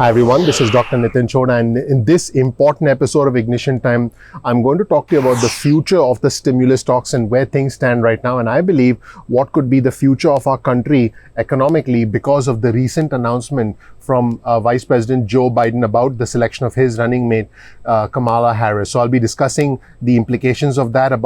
Hi everyone, this is Dr. Nitin Choda, and in this important episode of Ignition Time, I'm going to talk to you about the future of the stimulus talks and where things stand right now. And I believe what could be the future of our country economically because of the recent announcement from Vice President Joe Biden about the selection of his running mate, Kamala Harris. So I'll be discussing the implications of that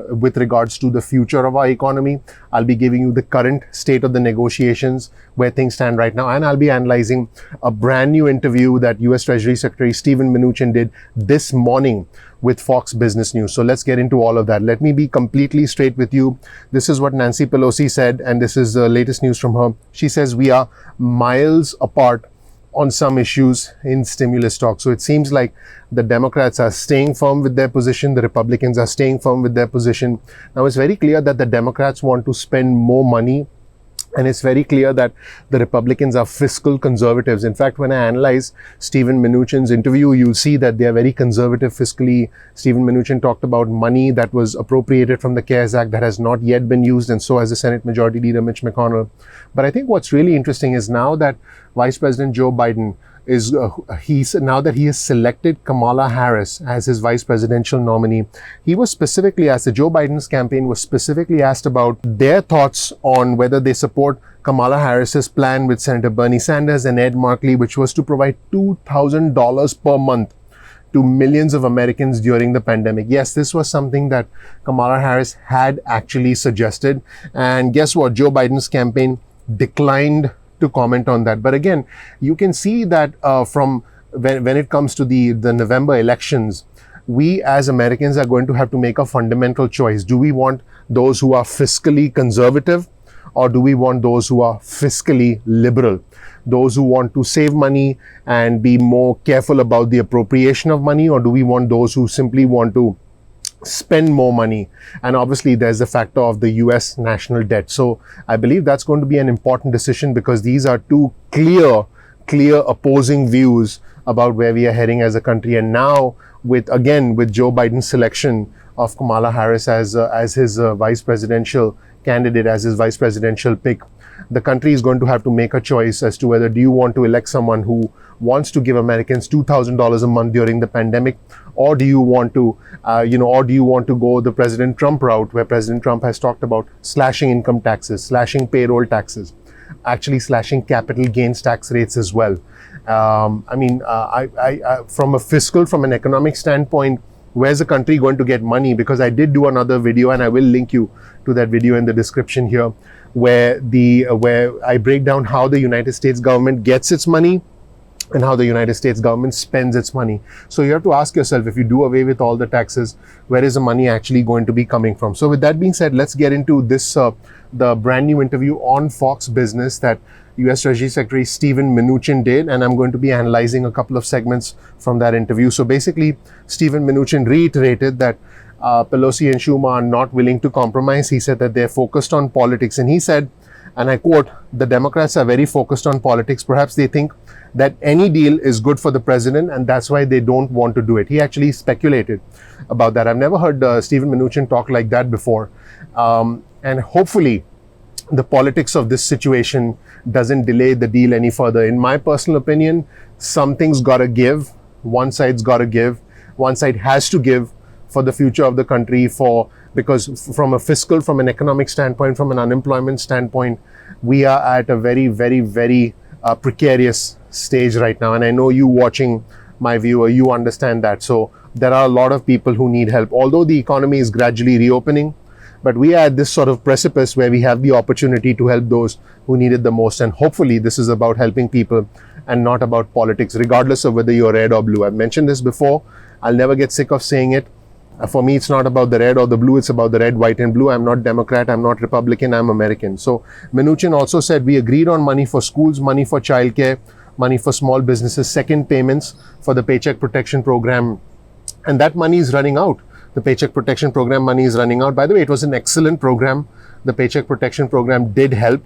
with regards to the future of our economy. I'll be giving you the current state of the negotiations, where things stand right now, and I'll be analyzing a brand new interview that U.S. Treasury Secretary Steven Mnuchin did this morning with Fox Business News. So let's get into all of that. Let me be completely straight with you. This is what Nancy Pelosi said, and this is the latest news from her. She says we are miles apart on some issues in stimulus talk. So it seems like the Democrats are staying firm with their position, the Republicans are staying firm with their position. Now it's very clear that the Democrats want to spend more money, and it's very clear that the Republicans are fiscal conservatives. In fact, when I analyze Steven Mnuchin's interview, you'll see that they are very conservative fiscally. Steven Mnuchin talked about money that was appropriated from the CARES Act that has not yet been used, and so has the Senate Majority Leader Mitch McConnell. But I think what's really interesting is now that Vice President Joe Biden now that he has selected Kamala Harris as his vice presidential nominee, he was specifically asked, Joe Biden's campaign was specifically asked about their thoughts on whether they support Kamala Harris's plan with Senator Bernie Sanders and Ed Markey, which was to provide $2,000 per month to millions of Americans during the pandemic. Yes, this was something that Kamala Harris had actually suggested. And guess what? Joe Biden's campaign declined to comment on that. But again, you can see that from when it comes to the November elections, we as Americans are going to have to make a fundamental choice. Do we want those who are fiscally conservative, or do we want those who are fiscally liberal? Those who want to save money and be more careful about the appropriation of money, or do we want those who simply want to spend more money? And obviously there's the factor of the US national debt. So I believe that's going to be an important decision, because these are two clear opposing views about where we are heading as a country. And now with Joe Biden's selection of Kamala Harris as his vice presidential candidate, as his vice presidential pick, the country is going to have to make a choice as to whether do you want to elect someone who wants to give Americans $2,000 a month during the pandemic, or do you want to go the President Trump route, where President Trump has talked about slashing income taxes, slashing payroll taxes, actually slashing capital gains tax rates as well. From an economic standpoint, where's the country going to get money? Because I did do another video, and I will link you to that video in the description here, where I break down how the United States government gets its money and how the United States government spends its money. So you have to ask yourself, if you do away with all the taxes, where is the money actually going to be coming from? So with that being said, let's get into this, the brand new interview on Fox Business that U.S. Treasury Secretary Steven Mnuchin did, and I'm going to be analyzing a couple of segments from that interview. So basically, Steven Mnuchin reiterated that Pelosi and Schumer are not willing to compromise. He said that they're focused on politics, and he said, and I quote, "The Democrats are very focused on politics. Perhaps they think that any deal is good for the president, and that's why they don't want to do it." He actually speculated about that. I've never heard Steven Mnuchin talk like that before. And hopefully, the politics of this situation doesn't delay the deal any further. In my personal opinion, something's got to give. One side's got to give. One side has to give for the future of the country, because from an economic standpoint, from an unemployment standpoint, we are at a very, very, very precarious stage right now. And I know you watching my viewer, you understand that. So there are a lot of people who need help. Although the economy is gradually reopening, but we are at this sort of precipice where we have the opportunity to help those who need it the most. And hopefully this is about helping people and not about politics, regardless of whether you're red or blue. I've mentioned this before. I'll never get sick of saying it. For me, it's not about the red or the blue. It's about the red, white, and blue. I'm not Democrat. I'm not Republican. I'm American. So Mnuchin also said we agreed on money for schools, money for childcare, money for small businesses, second payments for the Paycheck Protection Program. And that money is running out. The Paycheck Protection Program money is running out. By the way, it was an excellent program. The Paycheck Protection Program did help.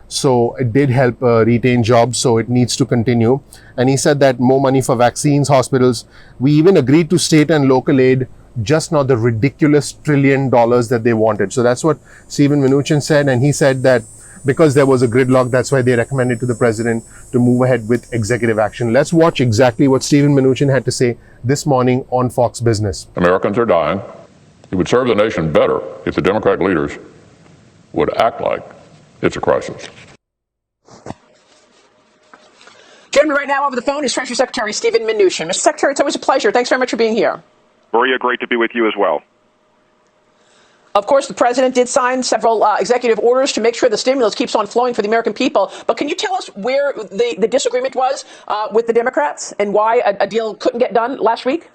So it did help retain jobs. So it needs to continue. And he said that more money for vaccines, hospitals. We even agreed to state and local aid, just not the ridiculous $1 trillion that they wanted. So that's what Steven Mnuchin said. And he said that because there was a gridlock, that's why they recommended to the president to move ahead with executive action. Let's watch exactly what Stephen Mnuchin had to say this morning on Fox Business. Americans are dying. It would serve the nation better if the Democratic leaders would act like it's a crisis. Joining me right now over the phone is Treasury Secretary Stephen Mnuchin. Mr. Secretary, it's always a pleasure. Thanks very much for being here. Maria, great to be with you as well. Of course, the president did sign several executive orders to make sure the stimulus keeps on flowing for the American people. But can you tell us where the disagreement was with the Democrats and why a deal couldn't get done last week?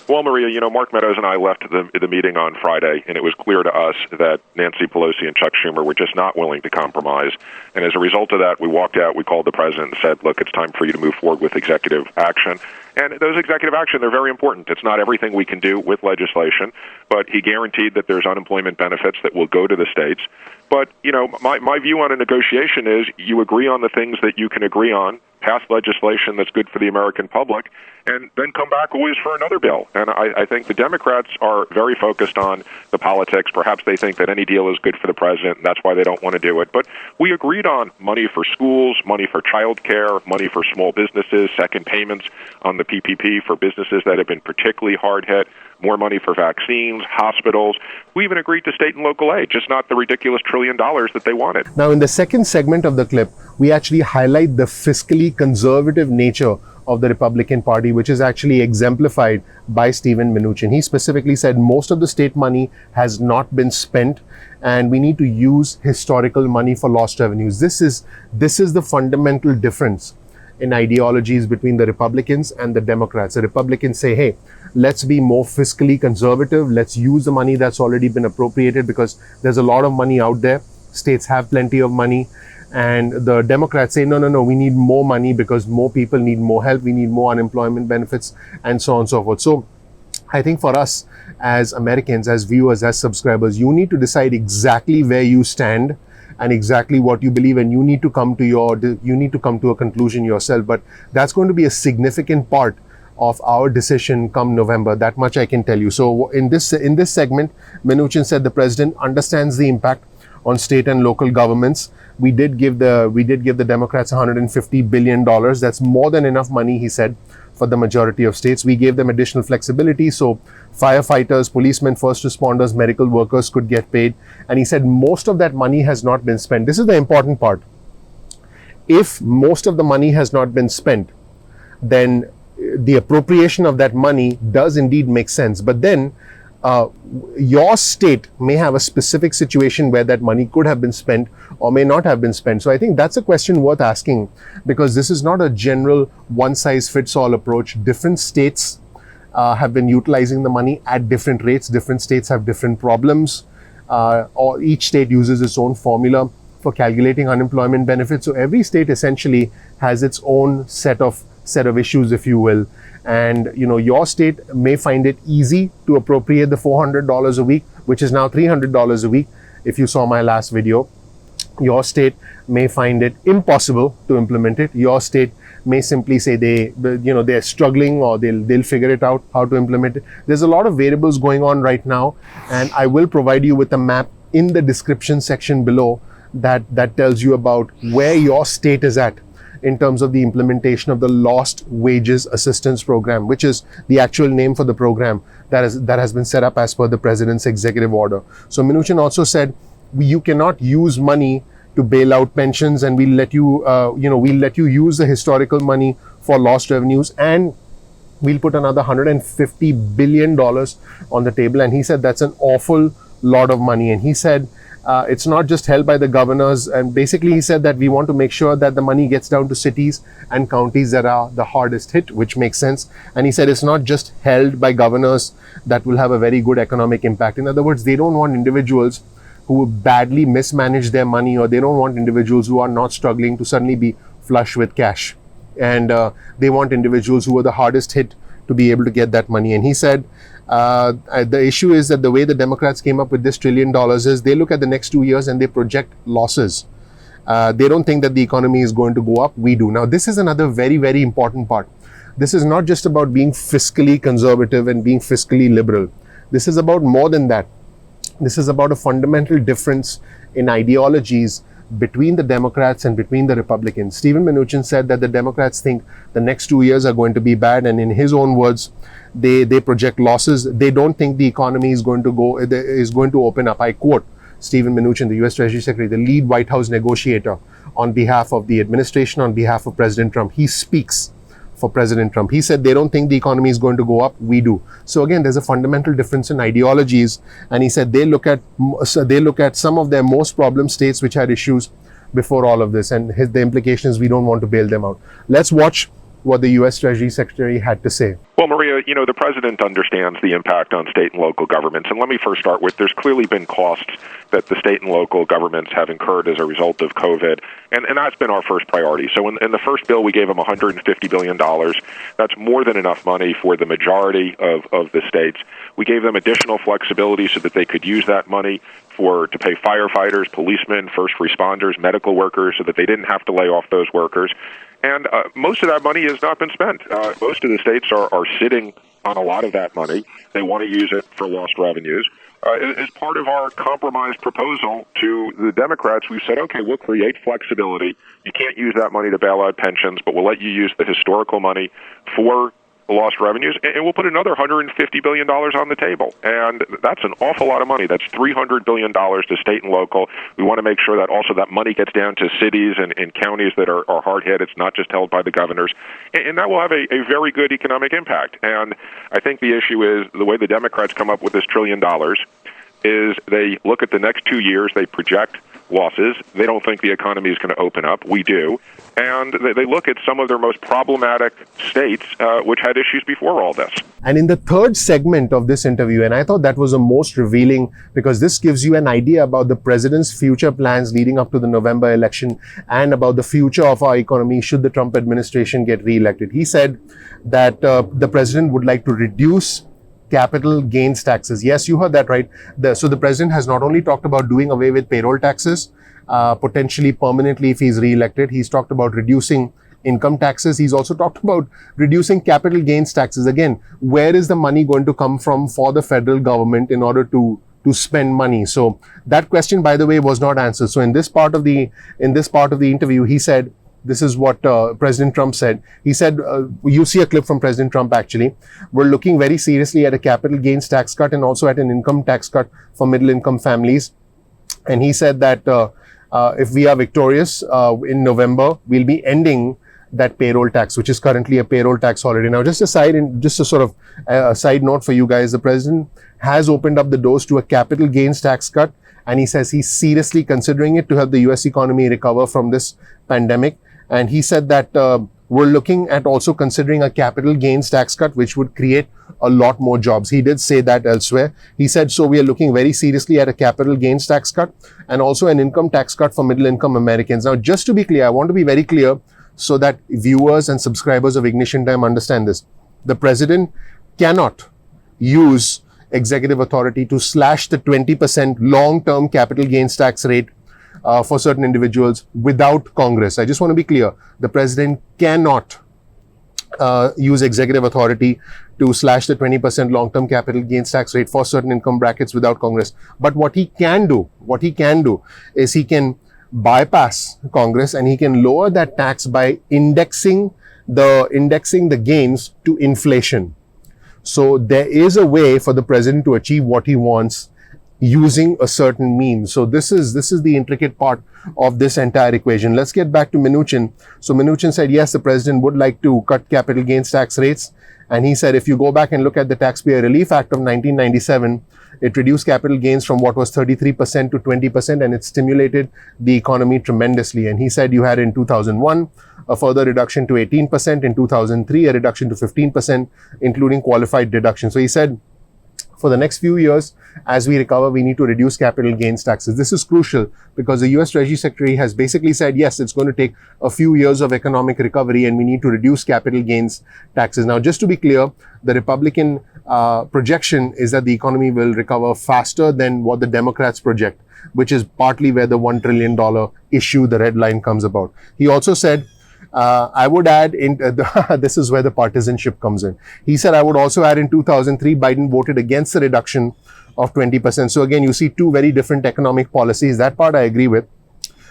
Well, Maria, Mark Meadows and I left the meeting on Friday, and it was clear to us that Nancy Pelosi and Chuck Schumer were just not willing to compromise. And as a result of that, we walked out, we called the president and said, look, it's time for you to move forward with executive action. And those executive action, they're very important. It's not everything we can do with legislation, but he guaranteed that there's unemployment benefits that will go to the states. But, my view on a negotiation is you agree on the things that you can agree on, pass legislation that's good for the American public, and then come back always for another bill. And I think the Democrats are very focused on the politics. Perhaps they think that any deal is good for the president, and that's why they don't want to do it. But we agreed on money for schools, money for child care, money for small businesses, second payments on the PPP for businesses that have been particularly hard hit, more money for vaccines, hospitals. We even agreed to state and local aid, just not the ridiculous $1 trillion that they wanted. Now, in the second segment of the clip, we actually highlight the fiscally conservative nature of the Republican Party, which is actually exemplified by Stephen Mnuchin. He specifically said most of the state money has not been spent, and we need to use historical money for lost revenues. This is the fundamental difference in ideologies between the Republicans and the Democrats. The Republicans say, hey, let's be more fiscally conservative. Let's use the money that's already been appropriated because there's a lot of money out there. States have plenty of money. And the Democrats say, no, we need more money because more people need more help. We need more unemployment benefits and so on and so forth. So I think for us as Americans, as viewers, as subscribers, you need to decide exactly where you stand and exactly what you believe, and you need to come to a conclusion yourself. But that's going to be a significant part of our decision come November. That much I can tell you. So in this segment, Mnuchin said the president understands the impact on state and local governments. We did give the Democrats $150 billion. That's more than enough money, he said, for the majority of states. We gave them additional flexibility, so firefighters, policemen, first responders, medical workers could get paid. And he said most of that money has not been spent. This is the important part. If most of the money has not been spent, then the appropriation of that money does indeed make sense. But then your state may have a specific situation where that money could have been spent or may not have been spent. So I think that's a question worth asking, because this is not a general one-size-fits-all approach. Different states have been utilizing the money at different rates. Different states have different problems, or each state uses its own formula for calculating unemployment benefits. So every state essentially has its own set of issues, if you will. And your state may find it easy to appropriate the $400 a week, which is now $300 a week. If you saw my last video, your state may find it impossible to implement it. Your state may simply say they're struggling, or they'll figure it out how to implement it. There's a lot of variables going on right now, and I will provide you with a map in the description section below that tells you about where your state is at in terms of the implementation of the Lost Wages Assistance Program, which is the actual name for the program that has been set up as per the president's executive order. So Mnuchin also said, you cannot use money to bail out pensions, and we'll let you use the historical money for lost revenues, and we'll put another $150 billion on the table. And he said that's an awful lot of money. And he said it's not just held by the governors, and basically he said that we want to make sure that the money gets down to cities and counties that are the hardest hit, which makes sense. And he said it's not just held by governors that will have a very good economic impact. In other words, they don't want individuals who badly mismanage their money, or they don't want individuals who are not struggling to suddenly be flush with cash. And they want individuals who are the hardest hit to be able to get that money. And he said the issue is that the way the Democrats came up with this $1 trillion is they look at the next 2 years and they project losses. They don't think that the economy is going to go up. We do. Now, this is another very, very important part. This is not just about being fiscally conservative and being fiscally liberal. This is about more than that. This is about a fundamental difference in ideologies between the Democrats and between the Republicans. Stephen Mnuchin said that the Democrats think the next 2 years are going to be bad, and in his own words, they project losses. They don't think the economy is going to open up. I quote Stephen Mnuchin, the U.S. Treasury Secretary, the lead White House negotiator on behalf of the administration, on behalf of President Trump. He speaks for President Trump. He said they don't think the economy is going to go up. We do. So again, there's a fundamental difference in ideologies. And he said they look at some of their most problem states which had issues before all of this. And the implication is we don't want to bail them out. Let's watch what the U.S. Treasury Secretary had to say. Well, Maria, the president understands the impact on state and local governments. And let me first start with there's clearly been costs that the state and local governments have incurred as a result of COVID. And that's been our first priority. So in the first bill, we gave them $150 billion. That's more than enough money for the majority of the states. We gave them additional flexibility so that they could use that money to pay firefighters, policemen, first responders, medical workers, so that they didn't have to lay off those workers. And most of that money has not been spent. Most of the states are sitting on a lot of that money. They want to use it for lost revenues. As part of our compromise proposal to the Democrats, we've said, okay, we'll create flexibility. You can't use that money to bail out pensions, but we'll let you use the historical money for lost revenues, and we'll put another $150 billion on the table. And that's an awful lot of money. That's $300 billion to state and local. We want to make sure that also that money gets down to cities and counties that are hard hit. It's not just held by the governors. And that will have a very good economic impact. And I think the issue is the way the Democrats come up with this $1 trillion is they look at the next 2 years, they project losses. They don't think the economy is going to open up. We do. And they look at some of their most problematic states, which had issues before all this. And in the third segment of this interview, and I thought that was the most revealing because this gives you an idea about the president's future plans leading up to the November election and about the future of our economy should the Trump administration get reelected. He said that the president would like to reduce capital gains taxes. Yes, you heard that right. So the president has not only talked about doing away with payroll taxes, potentially permanently if he's re-elected. He's talked about reducing income taxes. He's also talked about reducing capital gains taxes. Again, where is the money going to come from for the federal government in order to spend money? So that question, by the way, was not answered. So in this part of the interview, he said, this is what President Trump said. He said, you see a clip from President Trump actually. We're looking very seriously at a capital gains tax cut and also at an income tax cut for middle income families. And he said that if we are victorious in November, we'll be ending that payroll tax, which is currently a payroll tax holiday. Now, just a sort of a side note for you guys, the president has opened up the doors to a capital gains tax cut. And he says he's seriously considering it to help the US economy recover from this pandemic. And he said that we're looking at also considering a capital gains tax cut, which would create a lot more jobs. He did say that elsewhere. He said, so we are looking very seriously at a capital gains tax cut and also an income tax cut for middle income Americans. Now, just to be clear, I want to be very clear so that viewers and subscribers of Ignition Time understand this. The president cannot use executive authority to slash the 20% long-term capital gains tax rate for certain individuals without Congress. I just want to be clear. The president cannot use executive authority to slash the 20% long-term capital gains tax rate for certain income brackets without Congress. But what he can do is he can bypass Congress and he can lower that tax by indexing the gains to inflation. So there is a way for the president to achieve what he wants using a certain means. So this is the intricate part of this entire equation. Let's get back to Mnuchin. So Mnuchin said, yes, the president would like to cut capital gains tax rates. And he said, if you go back and look at the Taxpayer Relief Act of 1997, it reduced capital gains from what was 33% to 20%, and it stimulated the economy tremendously. And he said you had in 2001 a further reduction to 18%, in 2003 a reduction to 15%, including qualified deduction. So he said, for the next few years, as we recover, we need to reduce capital gains taxes. This is crucial because the US Treasury Secretary has basically said, yes, it's going to take a few years of economic recovery and we need to reduce capital gains taxes. Now, just to be clear, the Republican projection is that the economy will recover faster than what the Democrats project, which is partly where the $1 trillion issue, the red line, comes about. He also said, I would add in this is where the partisanship comes in. He said, I would also add in 2003, Biden voted against the reduction of 20%. So again, you see two very different economic policies. That part I agree with.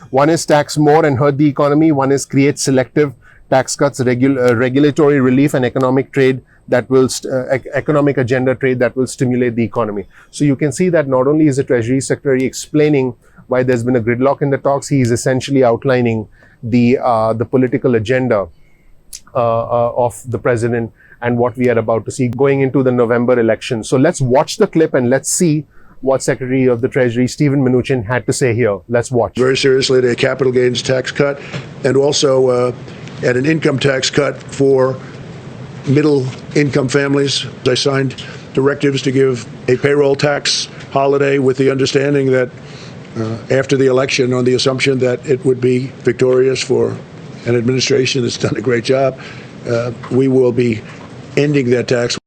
One is tax more and hurt the economy. One is create selective tax cuts, regulatory relief, and economic trade that will economic agenda trade that will stimulate the economy. So you can see that not only is the Treasury Secretary explaining why there's been a gridlock in the talks, he is essentially outlining the political agenda of the president and what we are about to see going into the November election. So let's watch the clip and let's see what Secretary of the Treasury Steven Mnuchin had to say here. Let's watch. Very seriously, a capital gains tax cut, and also at an income tax cut for middle income families. I signed directives to give a payroll tax holiday with the understanding that after the election, on the assumption that it would be victorious for an administration that's done a great job, we will be ending that tax.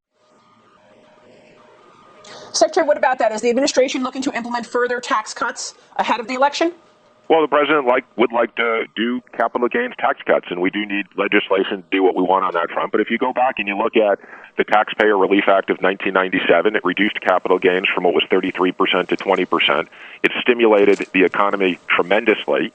Secretary, what about that? Is the administration looking to implement further tax cuts ahead of the election? Well, the president would like to do capital gains tax cuts, and we do need legislation to do what we want on that front. But if you go back and you look at the Taxpayer Relief Act of 1997, it reduced capital gains from what was 33% to 20%. It stimulated the economy tremendously.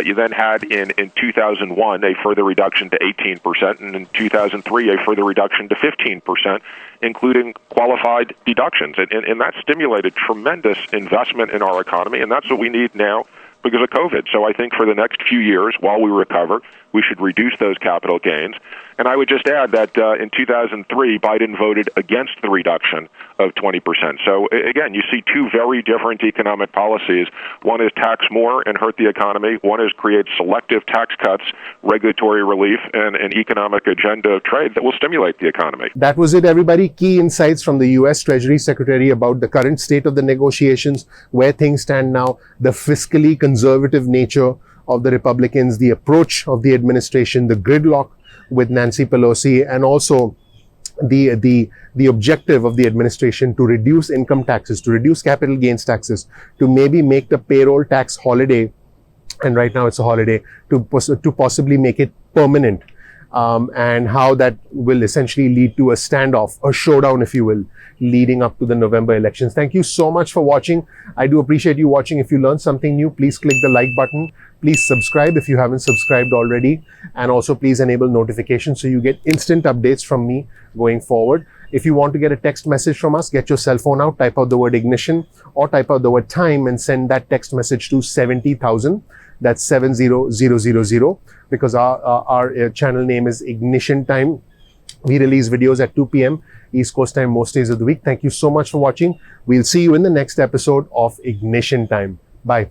You then had in 2001 a further reduction to 18%, and in 2003 a further reduction to 15%, including qualified deductions. And that stimulated tremendous investment in our economy, and that's what we need now because of COVID. So I think for the next few years, while we recover, we should reduce those capital gains. And I would just add that in 2003, Biden voted against the reduction of 20%. So again, you see two very different economic policies. One is tax more and hurt the economy. One is create selective tax cuts, regulatory relief, and an economic agenda of trade that will stimulate the economy. That was it, everybody. Key insights from the U.S. Treasury Secretary about the current state of the negotiations, where things stand now, the fiscally conservative nature of the Republicans, the approach of the administration, the gridlock with Nancy Pelosi, and also the objective of the administration to reduce income taxes, to reduce capital gains taxes, to maybe make the payroll tax holiday, and right now it's a holiday, to possibly make it permanent, and how that will essentially lead to a standoff, a showdown, if you will, leading up to the November elections. Thank you so much for watching. I do appreciate you watching. If you learned something new, please click the like button. Please subscribe if you haven't subscribed already. And also please enable notifications so you get instant updates from me going forward. If you want to get a text message from us, get your cell phone out, type out the word ignition or type out the word time and send that text message to 70,000. That's 70000, because our channel name is Ignition Time. We release videos at 2 p.m. East Coast time most days of the week. Thank you so much for watching. We'll see you in the next episode of Ignition Time. Bye.